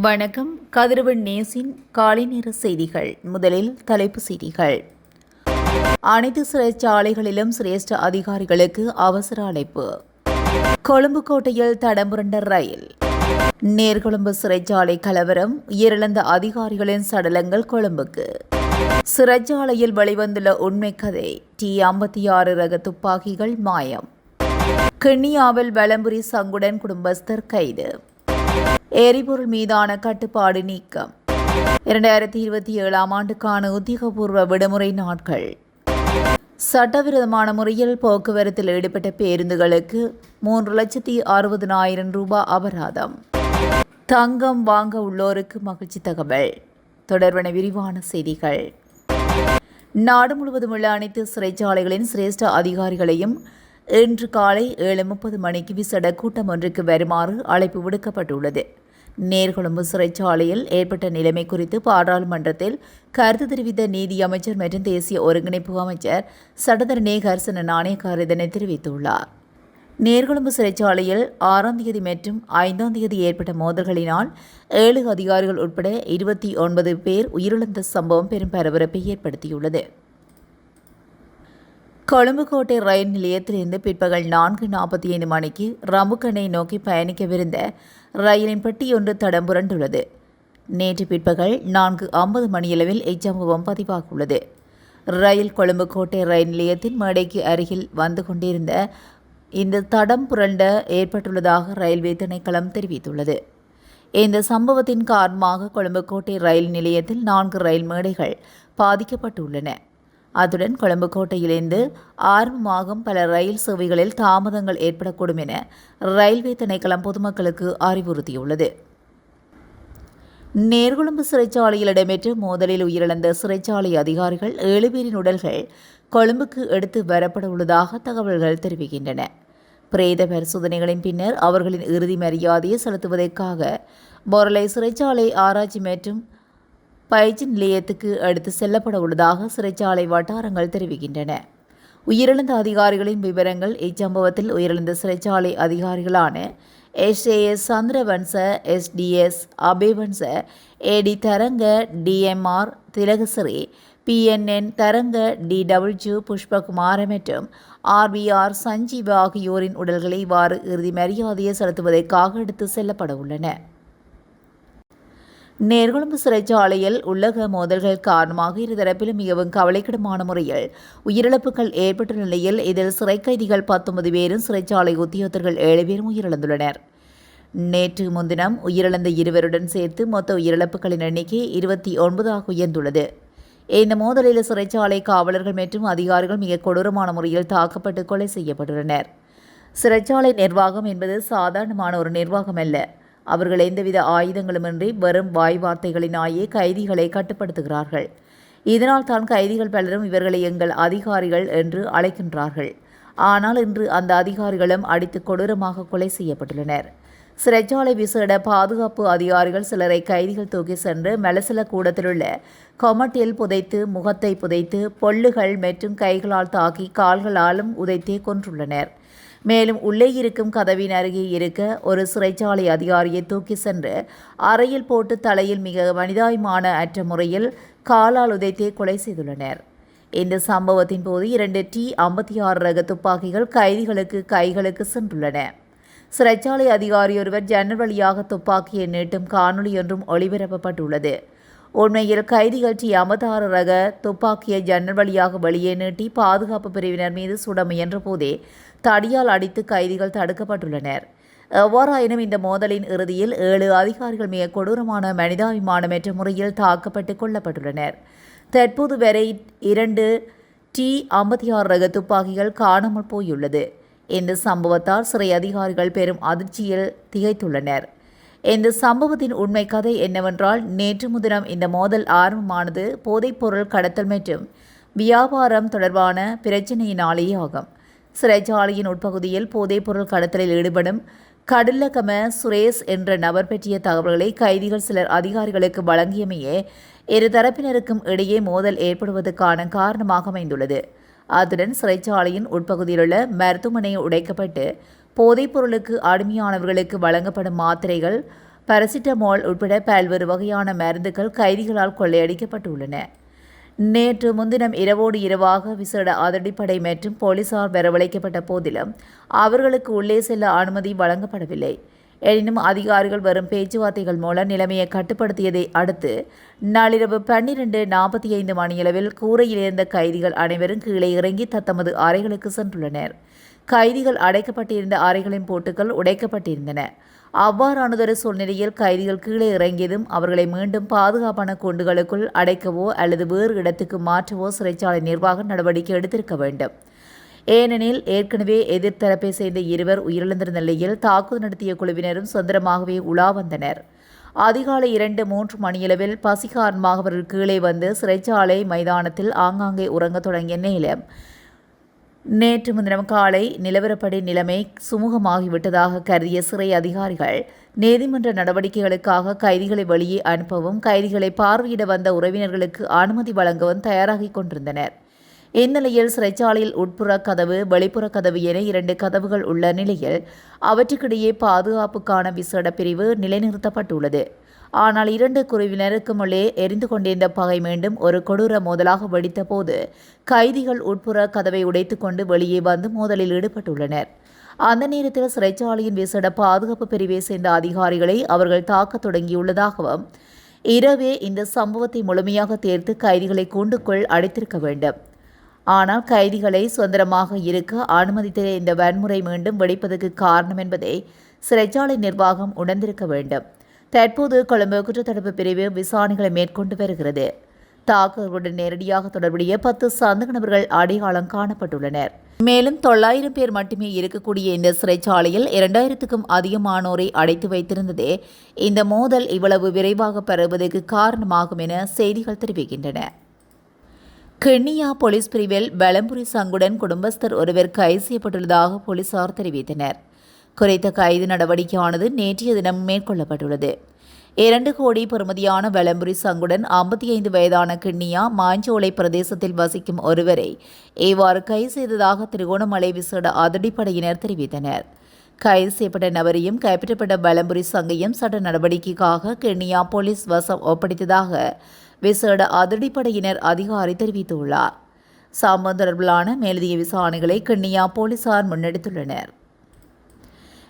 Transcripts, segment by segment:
வணக்கம். கதிரவன் நேசின் காலை நேர செய்திகள். முதலில் தலைப்புச் செய்திகள். அனைத்து சிறைச்சாலைகளிலும் சிரேஷ்ட அதிகாரிகளுக்கு அவசர அழைப்பு. கொழும்பு கோட்டையில் தடம்புரண்ட ரயில். நீர்கொழும்பு சிறைச்சாலை கலவரம், உயிரிழந்த அதிகாரிகளின் சடலங்கள் கொழும்புக்கு. சிறைச்சாலையில் வெளிவந்துள்ள உண்மை கதை. T-56 ரக துப்பாக்கிகள் மாயம். கிண்ணியாவில் வலம்புரி சங்குடன் குடும்பஸ்தர் கைது. எரிபொருள் மீதான கட்டுப்பாடு நீக்கம். 2027 ஆண்டுக்கான உத்தியோகபூர்வ விடுமுறை நாட்கள். சட்டவிரோதமான முறையில் போக்குவரத்தில் ஈடுபட்ட பேருந்துகளுக்கு 3,60,000 ரூபாய் அபராதம். தங்கம் வாங்க உள்ளோருக்கு மகிழ்ச்சி தகவல். தொடர்பான விரிவான செய்திகள். நாடு முழுவதும் உள்ள அனைத்து சிறைச்சாலைகளின் சிரேஷ்ட அதிகாரிகளையும் இன்று காலை 7:30 மணிக்கு விசேட கூட்டம் ஒன்றுக்கு வருமாறு அழைப்பு விடுக்கப்பட்டுள்ளது. நீர்கொழும்பு சிறைச்சாலையில் ஏற்பட்ட நிலைமை குறித்து பாராளுமன்றத்தில் கருத்து தெரிவித்த நீதி அமைச்சர் மற்றும் தேசிய ஒருங்கிணைப்பு அமைச்சர் சட்டத்தரணி கர்சன நாணயக்கார் இதனை தெரிவித்துள்ளார். நீர்கொழும்பு சிறைச்சாலையில் 6ஆம் தேதி மற்றும் 5ஆம் தேதி ஏற்பட்ட மோதல்களினால் 7 அதிகாரிகள் உட்பட 29 பேர் உயிரிழந்த சம்பவம் பெரும் பரபரப்பை ஏற்படுத்தியுள்ளது. கொழும்பு கோட்டை ரயில் நிலையத்திலிருந்து பிற்பகல் 4:45 மணிக்கு ரம்புக்கனை நோக்கி பயணிக்கவிருந்த ரயிலின் பெட்டியொன்று தடம்புரண்டுள்ளது. நேற்று பிற்பகல் 4:50 மணியளவில் இச்சம்பவம் பதிவாகியுள்ளது. ரயில் கொழும்பு கோட்டை ரயில் நிலையத்தின் மேடைக்கு அருகில் வந்து கொண்டிருந்த இந்த தடம் புரண்ட ஏற்பட்டுள்ளதாக ரயில்வே திணைக்களம் தெரிவித்துள்ளது. இந்த சம்பவத்தின் காரணமாக கொழும்பு கோட்டை ரயில் நிலையத்தில் 4 ரயில் மேடைகள் பாதிக்கப்பட்டுள்ளன. அத்துடன் கொழும்பு கோட்டையிலிருந்து ஆரம்பமாகும் பல ரயில் சேவைகளில் தாமதங்கள் ஏற்படக்கூடும் என ரயில்வே திணைக்களம் பொதுமக்களுக்கு அறிவுறுத்தியுள்ளது. நீர்கொழும்பு சிறைச்சாலையில் இடம்பெற்ற மோதலில் உயிரிழந்த சிறைச்சாலை அதிகாரிகள் 7 பேரின் உடல்கள் கொழும்புக்கு எடுத்து வரப்பட உள்ளதாக தகவல்கள் தெரிவிக்கின்றன. பிரேத பரிசோதனைகளின் பின்னர் அவர்களின் இறுதி மரியாதையை செலுத்துவதற்காக பொரலை சிறைச்சாலை ஆராய்ச்சி மற்றும் பயிற்சி நிலையத்துக்கு எடுத்து செல்லப்பட உள்ளதாக சிறைச்சாலை வட்டாரங்கள் தெரிவிக்கின்றன. உயிரிழந்த அதிகாரிகளின் விவரங்கள். இச்சம்பவத்தில் உயிரிழந்த சிறைச்சாலை அதிகாரிகளான SAS சந்திரவன்ச, SDS அபேவன்ச, AD தரங்க, DMR திலகசிறி, PNN தரங்க, DW புஷ்பகுமார மற்றும் RBR சஞ்சீவ ஆகியோரின் உடல்களை இவ்வாறு இறுதி மரியாதையை செலுத்துவதற்காக எடுத்து செல்லப்பட உள்ளன. நீர்கொழும்பு சிறைச்சாலையில் உள்ளக மோதல்கள் காரணமாக இருதரப்பிலும் மிகவும் கவலைக்கிடமான முறையில் உயிரிழப்புகள் ஏற்பட்ட நிலையில் இதில் சிறை கைதிகள் 19 பேரும் சிறைச்சாலை உத்தியோகத்தர்கள் 7 பேரும் உயிரிழந்துள்ளனர். நேற்று முன்தினம் உயிரிழந்த 2 சேர்த்து மொத்த உயிரிழப்புகளின் எண்ணிக்கை 29 உயர்ந்துள்ளது. இந்த மோதலில் சிறைச்சாலை காவலர்கள் மற்றும் அதிகாரிகள் மிக கொடூரமான முறையில் தாக்கப்பட்டு கொலை செய்யப்பட்டுள்ளனர். சிறைச்சாலை நிர்வாகம் என்பது சாதாரணமான ஒரு நிர்வாகம் அல்ல. அவர்கள் எந்தவித ஆயுதங்களுமின்றி வெறும் வாய் வார்த்தைகளினாயே கைதிகளை கட்டுப்படுத்துகிறார்கள். இதனால் தான் கைதிகள் பலரும் இவர்களை எங்கள் அதிகாரிகள் என்று அழைக்கின்றார்கள். ஆனால் இன்று அந்த அதிகாரிகளும் அடித்து கொடூரமாக கொலை செய்யப்பட்டுள்ளனர். சிறைச்சாலை விசேட பாதுகாப்பு அதிகாரிகள் சிலரை கைதிகள் தூக்கி சென்று மலசல கூடத்திலுள்ள கொமட்டில் புதைத்து, முகத்தை புதைத்து, பொல்லுகள் மற்றும் கைகளால் தாக்கி கால்களாலும் உதைத்தே கொன்றுள்ளனர். மேலும் உள்ளே இருக்கும் கதவின் அருகே இருக்க ஒரு சிறைச்சாலை அதிகாரியை தூக்கி சென்று அறையில் போட்டு தலையில் மிக மனிதாயமான அற்ற முறையில் காலால் உதைத்தே கொலை செய்துள்ளனர். இந்த சம்பவத்தின் போது 2 T-56 ரக துப்பாக்கிகள் கைதிகளுக்கு கைகளுக்கு சென்றுள்ளன. சிறைச்சாலை அதிகாரி ஒருவர் ஜன்னல் வழியாக துப்பாக்கியை நீட்டும் காணொலி ஒன்றும் ஒளிபரப்பப்பட்டுள்ளது. உண்மையில் கைதிகள் T-56 ரக துப்பாக்கியை ஜன்னல் வழியாக வெளியே நீட்டி பாதுகாப்பு பிரிவினர் மீது சுட முயன்ற போதே தடியால் அடித்து கைதிகள் தடுக்கப்பட்டுள்ளனர். எவ்வாறாயினும் இந்த மோதலின் இறுதியில் 7 அதிகாரிகள் மிக கொடூரமான மனிதாபிமானமற்ற முறையில் தாக்கப்பட்டு கொல்லப்பட்டுள்ளனர். தற்போது வரை 2 T-56 ரக துப்பாக்கிகள் காணாமல் போயுள்ளது. இந்த சம்பவத்தால் சிறை அதிகாரிகள் பெரும் அதிர்ச்சியில் திகைத்துள்ளனர். இந்த சம்பவத்தின் உண்மை கதை என்னவென்றால், நேற்று முன்தினம் இந்த மோதல் ஆரம்பமானது போதைப்பொருள் கடத்தல் மற்றும் வியாபாரம் தொடர்பான பிரச்சினையினாலேயே ஆகும். சிறைச்சாலையின் உட்பகுதியில் போதைப்பொருள் கடத்தலில் ஈடுபடும் கடலகம சுரேஷ் என்ற நபர் பற்றிய தகவல்களை கைதிகள் சிலர் அதிகாரிகளுக்கு வழங்கியமையே இரு தரப்பினருக்கும் இடையே மோதல் ஏற்படுவதற்கான காரணமாக அமைந்துள்ளது. அத்துடன் சிறைச்சாலையின் உட்பகுதியிலுள்ள மருத்துவமனை உடைக்கப்பட்டு போதைப் பொருளுக்கு அடிமையானவர்களுக்கு வழங்கப்படும் மாத்திரைகள் பாராசிட்டமால் உட்பட பல்வேறு வகையான மருந்துகள் கைதிகளால் கொள்ளையடிக்கப்பட்டுள்ளன. நேற்று முன்தினம் இரவோடு இரவாக விசேட அதிரடிப்படை மற்றும் போலீசார் வரவழைக்கப்பட்ட போதிலும் அவர்களுக்கு உள்ளே செல்ல அனுமதி வழங்கப்படவில்லை. எனினும் அதிகாரிகள் வரும் பேச்சுவார்த்தைகள் மூலம் நிலைமையை கட்டுப்படுத்தியதை அடுத்து நள்ளிரவு 12:45 மணியளவில் கூரையில் இருந்த கைதிகள் அனைவரும் கீழே இறங்கி தத்தமது அறைகளுக்கு சென்றுள்ளனர். கைதிகள் அடைக்கப்பட்டிருந்த அறைகளின் பூட்டுகள் உடைக்கப்பட்டிருந்தன. அவ்வாறானதொரு சூழ்நிலையில் கைதிகள் கீழே இறங்கியதும் அவர்களை மீண்டும் பாதுகாப்பான கூண்டுகளுக்குள் அடைக்கவோ அல்லது வேறு இடத்துக்கு மாற்றவோ சிறைச்சாலை நிர்வாகம் நடவடிக்கை எடுத்திருக்க வேண்டும். ஏனெனில் ஏற்கனவே எதிர்த்தரப்பை சேர்ந்த இருவர் உயிரிழந்திருந்த நிலையில் தாக்குதல் நடத்திய குழுவினரும் சுதந்திரமாகவே உலா வந்தனர். அதிகாலை 2-3 மணியளவில் பசி காரணமாக அவர்கள் கீழே வந்து சிறைச்சாலை மைதானத்தில் ஆங்காங்கே உறங்கத் தொடங்கிய நேரம் நேற்று முன்தினம் காலை நிலவரப்படி நிலைமை சுமூகமாகிவிட்டதாக கருதிய சிறை அதிகாரிகள் நீதிமன்ற நடவடிக்கைகளுக்காக கைதிகளை வெளியே அனுப்பவும் கைதிகளை பார்வையிட வந்த உறவினர்களுக்கு அனுமதி வழங்கவும் தயாராகிக் கொண்டிருந்தனர். இந்நிலையில் சிறைச்சாலையில் உட்புற கதவு வெளிப்புற கதவு என 2 கதவுகள் உள்ள நிலையில் அவற்றுக்கிடையே பாதுகாப்புக்கான விசேட பிரிவு நிலைநிறுத்தப்பட்டுள்ளது. ஆனால் 2 குழுவினருக்கும் உள்ளே எரிந்து கொண்டிருந்த பகை மீண்டும் ஒரு கொடூர மோதலாக வெடித்த போது கைதிகள் உட்புற கதவை உடைத்துக்கொண்டு வெளியே வந்து மோதலில் ஈடுபட்டுள்ளனர். அந்த நேரத்தில் சிறைச்சாலையின் விசேட பாதுகாப்பு பிரிவை சேர்ந்த அதிகாரிகளை அவர்கள் தாக்கத் தொடங்கியுள்ளதாகவும் இரவே இந்த சம்பவத்தை முழுமையாக தேர்த்து கைதிகளை கூண்டுக்குள் அடைத்திருக்க வேண்டும். ஆனால் கைதிகளை சுதந்திரமாக இருக்க அனுமதித்த இந்த வன்முறை மீண்டும் வெடிப்பதற்கு காரணம் என்பதை சிறைச்சாலை நிர்வாகம் உணர்ந்திருக்க வேண்டும். தற்போது கொழும்பு குற்றத்தடுப்பு பிரிவு விசாரணைகளை மேற்கொண்டு வருகிறது. தாக்குதலுடன் நேரடியாக தொடர்புடைய 10 சந்தேக நபர்கள் அடையாளம் காணப்பட்டுள்ளனர். மேலும் 900 பேர் மட்டுமே இருக்கக்கூடிய இந்த சிறைச்சாலையில் 2000க்கும் அதிகமானோரை அடைத்து வைத்திருந்ததே இந்த மோதல் இவ்வளவு விரைவாக பரவுவதற்கு காரணமாகும் என செய்திகள் தெரிவிக்கின்றன. கிண்ணியா போலீஸ் பிரிவில் பலம்புரி சங்குடன் குடும்பஸ்தர் ஒருவர் கைது செய்யப்பட்டுள்ளதாக போலீசார் தெரிவித்தனர். குறித்த கைது நடவடிக்கையானது நேற்றைய தினம் மேற்கொள்ளப்பட்டுள்ளது. 2 கோடி பெறுமதியான வலம்புரி சங்குடன் 55 வயதான கிண்ணியா மாஞ்சோலை பிரதேசத்தில் வசிக்கும் ஒருவரை இவ்வாறு கைது செய்ததாக திருகோணமலை விசேட அதிரடிப்படையினர் தெரிவித்தனர். கைது செய்யப்பட்ட நபரையும் கைப்பற்றப்பட்ட வலம்புரி சங்கையும் சட்ட நடவடிக்கைக்காக கிண்ணியா போலீஸ் வசம் ஒப்படைத்ததாக விசேட அதிரடிப்படையினர் அதிகாரி தெரிவித்துள்ளார். சம்பவம் தொடர்பிலான மேலதிக விசாரணைகளை கிண்ணியா போலீசார் முன்னெடுத்துள்ளனர்.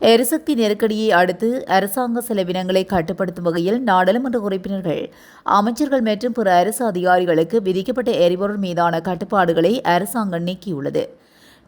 எரிசக்தி நெருக்கடியை அடுத்து அரசாங்க செலவினங்களை கட்டுப்படுத்தும் வகையில் நாடாளுமன்ற உறுப்பினர்கள் அமைச்சர்கள் மற்றும் பிற அரசு அதிகாரிகளுக்கு விதிக்கப்பட்ட எரிபொருள் மீதான கட்டுப்பாடுகளை அரசாங்கம் நீக்கியுள்ளது.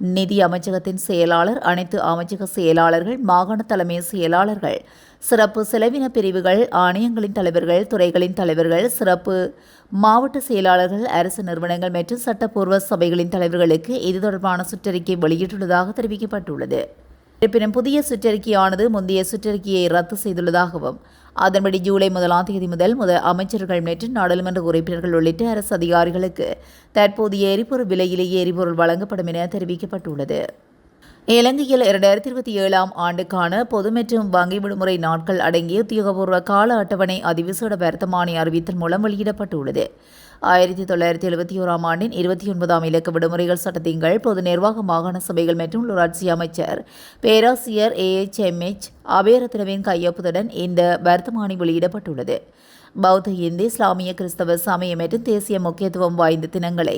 நிதி அமைச்சகத்தின் செயலாளர், அனைத்து அமைச்சக செயலாளர்கள், மாகாண தலைமை செயலாளர்கள், சிறப்பு செலவின பிரிவுகள், ஆணையங்களின் தலைவர்கள், துறைகளின் தலைவர்கள், சிறப்பு மாவட்ட செயலாளர்கள், அரசு நிறுவனங்கள் மற்றும் சட்டப்பூர்வ சபைகளின் தலைவர்களுக்கு இது தொடர்பான சுற்றறிக்கை வெளியிட்டுள்ளதாக தெரிவிக்கப்பட்டுள்ளது. இருப்பினும் புதிய சுற்றறிக்கையானது முந்தைய சுற்றறிக்கையை ரத்து செய்துள்ளதாகவும் அதன்படி ஜூலை 1ஆம் தேதி முதல் அமைச்சர்கள் மற்றும் நாடாளுமன்ற உறுப்பினர்கள் உள்ளிட்ட அரசு அதிகாரிகளுக்கு தற்போதைய எரிபொருள் விலையிலேயே எரிபொருள் வழங்கப்படும் என தெரிவிக்கப்பட்டுள்ளது. இலங்கையில் 2027ஆம் ஆண்டுக்கான பொது மற்றும் வங்கி விடுமுறை நாட்கள் அடங்கிய உத்தியோகபூர்வ கால அட்டவணை அதிவிசேட வர்த்தமானி அறிவித்தல் மூலம் வெளியிடப்பட்டுள்ளது. 1971ஆம் ஆண்டின் 29ஆம் இலக்க விடுமுறைகள் சட்டத்தின் பொது நிர்வாக மாகாண சபைகள் மற்றும் உள்ளூராட்சி அமைச்சர் பேராசிரியர் AHMH அபேரத்னவின் கையொப்பத்துடன் இந்த வர்த்தமானி வெளியிடப்பட்டுள்ளது. பௌத்த, இந்து, இஸ்லாமிய, கிறிஸ்தவ சமய மற்றும் தேசிய முக்கியத்துவம் வாய்ந்த தினங்களை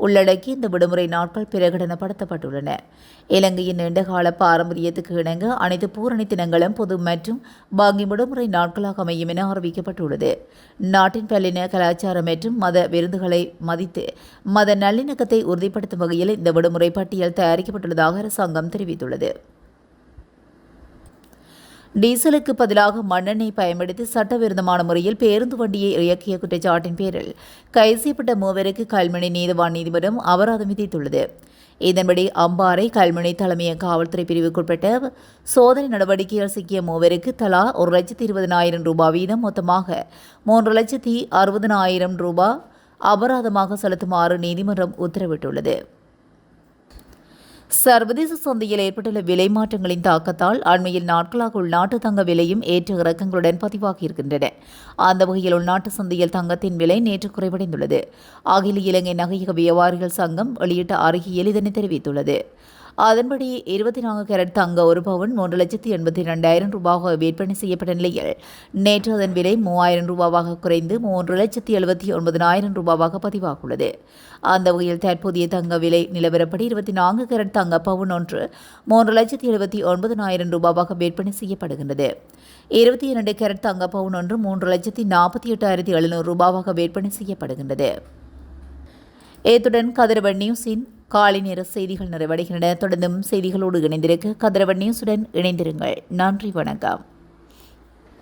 உள்ளடக்கி இந்த விடுமுறை நாட்கள் பிரகடனப்படுத்தப்பட்டுள்ளன. இலங்கையின் நீண்டகால பாரம்பரியத்துக்கு இணங்க அனைத்து பூரணி தினங்களும் பொது மற்றும் வங்கி விடுமுறை நாட்களாக அமையும் என அறிவிக்கப்பட்டுள்ளது. நாட்டின் பல்லின கலாச்சாரம் மற்றும் மத விருந்துகளை மதித்து மத நல்லிணக்கத்தை உறுதிப்படுத்தும் வகையில் இந்த விடுமுறை பட்டியல் தயாரிக்கப்பட்டுள்ளதாக அரசாங்கம் தெரிவித்துள்ளது. டீசலுக்கு பதிலாக மண்ணெண்ணெய் பயன்படுத்தி சட்டவிரோதமான முறையில் பேருந்து வண்டியை இயக்கிய குற்றச்சாட்டின் பேரில் கைது செய்யப்பட்ட 3 கல்முனை நீதவான் நீதிமன்றம் அபராதம் விதித்துள்ளது. இதன்படி அம்பாறை, கல்முனை தலைமைய காவல்துறை பிரிவுக்குட்பட்ட சோதனை நடவடிக்கையில் சிக்கிய 3 தலா 1,20,000 ரூபாய் வீதம் மொத்தமாக 3,60,000 ரூபாய் அபராதமாக செலுத்துமாறு நீதிமன்றம் உத்தரவிட்டுள்ளது. சர்வதேச சந்தையில் ஏற்பட்டுள்ள விலை மாற்றங்களின் தாக்கத்தால் அண்மையில் நாட்களாக உள்நாட்டு தங்க விலையும் ஏற்ற இறக்கங்களுடன் பதிவாகியிருக்கின்றன. அந்த வகையில் உள்நாட்டு சந்தையில் தங்கத்தின் விலை நேற்று குறைவடைந்துள்ளது. அகில இலங்கை நகையக வியாபாரிகள் சங்கம் வெளியிட்ட அறிக்கையில் இதனை தெரிவித்துள்ளது. அதன்படி 24 கேரட் தங்க ஒரு பவுன் 3,82,000 ரூபாயாக விற்பனை செய்யப்பட்ட நிலையில் நேற்று அதன் விலை 3,000 ரூபாவாக குறைந்து 3,79,000 ரூபாவாக பதிவாகியுள்ளது. அந்த வகையில் தற்போதைய தங்க விலை நிலவரப்படி 24 கேரட் தங்க பவுன் ஒன்று 3,79,000 ரூபாவாக விற்பனை செய்யப்படுகின்றது. 22 கேரட் தங்க பவுன் ஒன்று 3,48,700 ரூபாவாக விற்பனை செய்யப்படுகின்றது. இத்துடன் கதிரவன் நியூஸின் காலை நேர செய்திகள் நிறைவடைகின்றன. தொடர்ந்தும் செய்திகளோடு இணைந்திருக்க கதிரவன் நியூஸுடன் இணைந்திருங்கள். நன்றி, வணக்கம்.